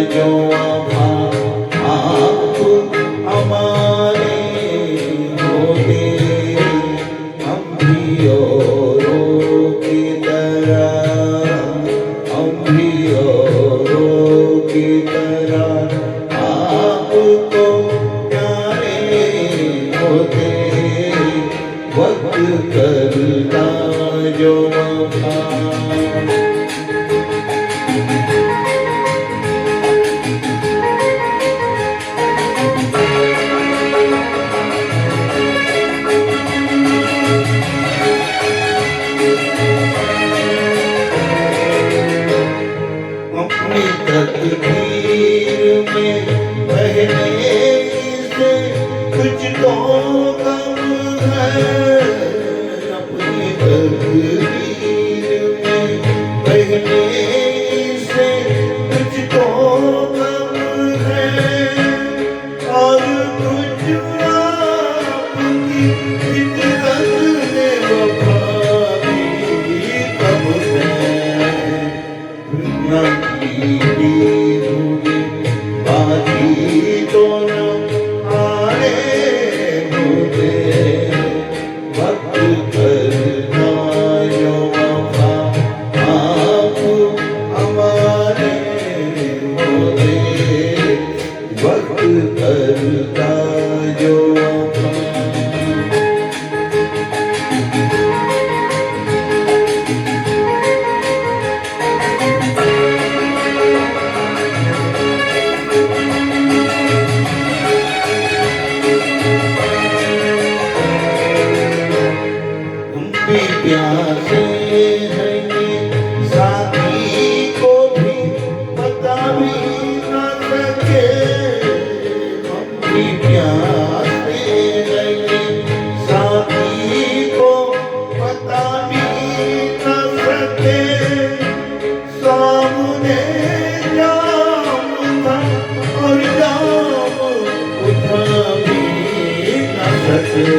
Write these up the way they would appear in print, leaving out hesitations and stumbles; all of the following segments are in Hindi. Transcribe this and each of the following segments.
जो वफा आप हमारे होते, हम भी औरों की तरह, हम भी औरों की तरह आपको प्यारे होते। वक्त करता जो वफा अपनी तकदीर में बहने से तुझको गम है। अपनी तकदीर में बहने से तुझको गम है। और तुझ आपकी फितरत ने वफा भी कब है। दुनिया की हुई बाजी तो न आने होते। वक्त करता जो वफा आप हमारे होते। वक्त करता जो वफा प्यासे हैं ये साथी को भी पता भी न सके। हम भी प्यासे हैं ये साथी को पता भी न सके। सामने जाम था और जाम उठा भी न सके।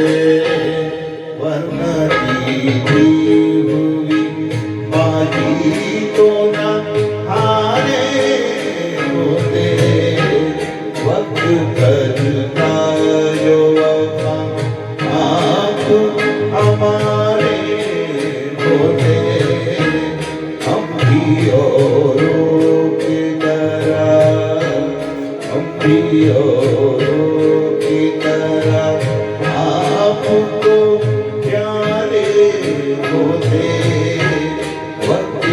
वरना हुई बाजी तो न हारे होते। वक्त करता जो वफा आप हमारे होते। हम भी औरों की तरह, हम भी औरों की तरह आपको प्यारे होते। वक्त